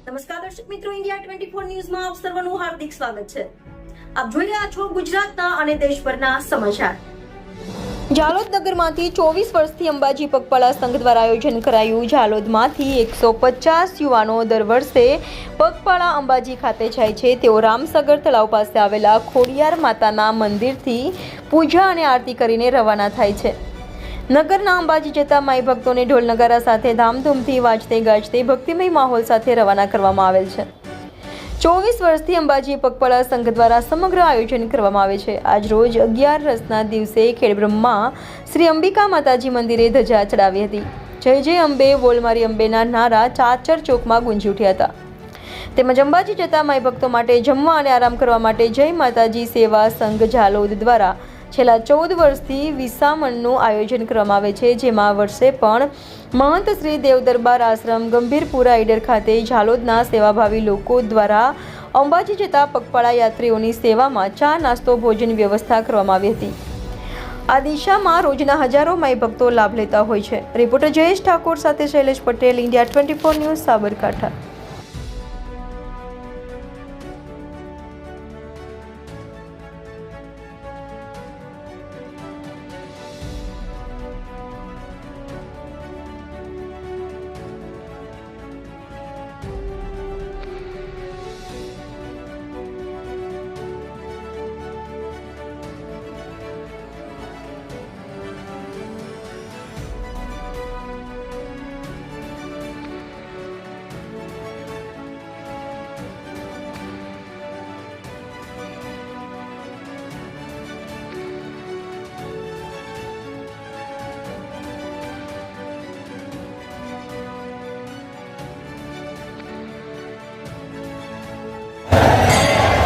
નમસ્કાર દર્શક મિત્રો, ઇન્ડિયા 24 ન્યૂઝમાં આપ સર્વનું હાર્દિક સ્વાગત છે। આપ જોઈ રહ્યા છો ગુજરાતના અને દેશભરના સમાચાર। ઝાલોદ નગરમાંથી 24 વર્ષથી અંબાજી પગપાળા સંઘ દ્વારા આયોજન કરાયું। ઝાલોદમાંથી 150 યુવાનો દર વર્ષે પગપાળા અંબાજી ખાતે જાય છે। તેઓ રામસાગર તળાવ પાસે આવેલા ખોડિયાર માતાના મંદિરથી પૂજા અને આરતી કરીને રવાના થાય છે। નગરના અંબાજી જતા માઈ ભક્તોને ઢોલ નગારા સાથે ધામધૂમથી વાજતે ગાજતે ભક્તિમય માહોલ સાથે રવાના કરવામાં આવેલ છે। 24 વર્ષથી અંબાજી પગપાળા સંઘ દ્વારા સમગ્ર આયોજન કરવામાં આવે છે। આજ રોજ 11 રસના દિવસે ખેડબ્રહ્મા શ્રી અંબિકા માતાજી મંદિરે ધજા ચડાવી હતી। જય જય અંબે, બોલ મારી અંબેના નારા ચાચર ચોકમાં ગુંજી ઉઠ્યા હતા। તેમજ અંબાજી જતા માઈ ભક્તો માટે જમવા અને આરામ કરવા માટે જય માતાજી સેવા સંઘ ઝાલોદ દ્વારા છેલ્લા 14 વર્ષથી વિસામણનું આયોજન કરવામાં આવે છે, જેમાં વર્ષે પણ મહંત શ્રી દેવ દરબાર આશ્રમ ગંભીરપુરા ઈડર ખાતે ઝાલોદના સેવાભાવી લોકો દ્વારા અંબાજી જતા પગપાળા યાત્રીઓની સેવામાં ચા નાસ્તો ભોજન વ્યવસ્થા કરવામાં આવી હતી। આ દિશામાં રોજના હજારો માઈ ભક્તો લાભ લેતા હોય છે। રિપોર્ટર જયેશ ઠાકોર સાથે શૈલેષ પટેલ, ઇન્ડિયા 24 ન્યૂઝ, સાબરકાંઠા।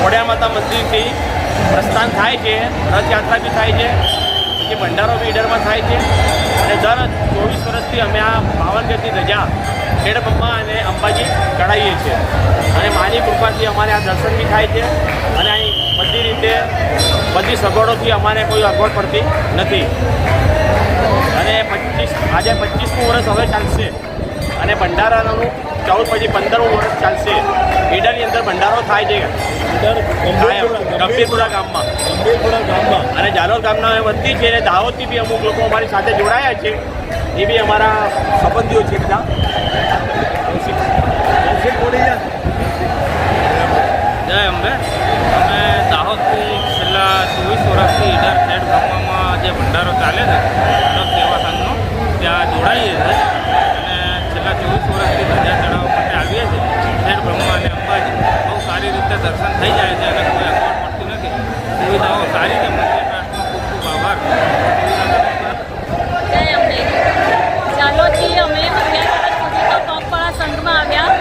ખોડિયાર માતા મંદિરથી પ્રસ્થાન થાય છે, રથયાત્રા બી થાય છે, પછી ભંડારો બી ઈડરમાં થાય છે અને દર 24 વર્ષથી અમે આ પાવનગઢની ધજા ખેડબ્રહ્મા અને અંબાજી ચડાવીએ છીએ અને માની કૃપાથી અમારે આ દર્શન બી થાય છે અને અહીં બધી રીતે બધી સગવડોથી અમારે કોઈ અગવડ પડતી નથી અને આજે 25મું વર્ષ હવે ચાલશે અને ભંડારાનું 14 પછી 15મું વર્ષ ચાલશે। ઈડરની અંદર ભંડારો થાય છે ગંભીરપુરા ગામમાં અને ઝાલોદ ગામના વતની છે અને દાહોદથી બી અમુક લોકો અમારી સાથે જોડાયા છે, એ બી અમારા સંબંધીઓ છે બધા। જય અંબે। અમે દાહોદથી છેલ્લા 24 વર્ષથી ઈડર ખેડબ્રહ્મામાં જે ભંડારો ચાલે છે રથ સેવા સંઘનો ત્યાં જોડાઈએ છીએ અને છેલ્લા 24 વર્ષથી ધજા ચડાવવા માટે આવીએ છીએ। ખેડબ્રહ્મા અને અંબાજી બહુ સારી રીતે દર્શન થઈ જાય છે અને કોઈ અગવડ પડતી નથી, સુવિધાઓ સારી છે। મંદિર ટ્રસ્ટનો ખૂબ ખૂબ આભાર। જય અંબે। ઝાલોદથી અમે 11 વર્ષ સુધી તો પગપાળા સંઘમાં આવ્યા,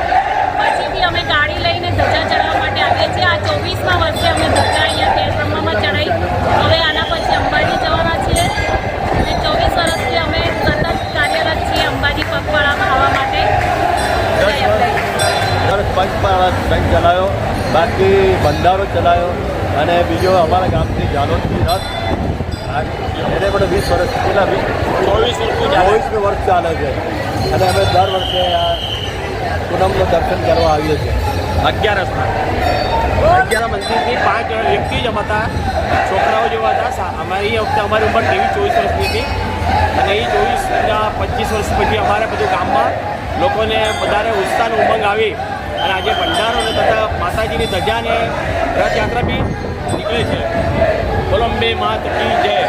પછીથી અમે ગાડી લઈને ધજા ચડાવવા માટે આવીએ છીએ। આ 24મા વર્ષે અમે ધજા અહીંયા ખેડબ્રહ્મામાં ચડાવી, હવે આના પછી અંબાજી જવાના છીએ અને 24 વર્ષથી અમે સતત કાર્યરત છીએ અંબાજી પગપાળામાં આવવા માટે। જય અંબે। પગપાળા સંઘ ચલાવ્યો, બાકી ભંડારો ચલાવ્યો અને બીજો અમારા ગામથી ઝાલોદથી રથ એને પણ 20 વર્ષ પહેલાં 24મી વર્ષ ચાલે છે અને અમે દર વર્ષે આ પૂનમનું દર્શન કરવા આવીએ છીએ। 11 મંદિરથી 5 વ્યક્તિ જ હતા, છોકરાઓ જેવા હતા। અમારી વખતે અમારી ઉંમર 23-24 વર્ષની હતી અને એ 25 વર્ષ પછી અમારે બધું ગામમાં લોકોને વધારે ઉત્સાહનો ઉમંગ આવી અને આજે ભંડારો તથા માતાજીની ધજાને રથયાત્રા બી નીકળે છે। કોલંબે માત કી જય।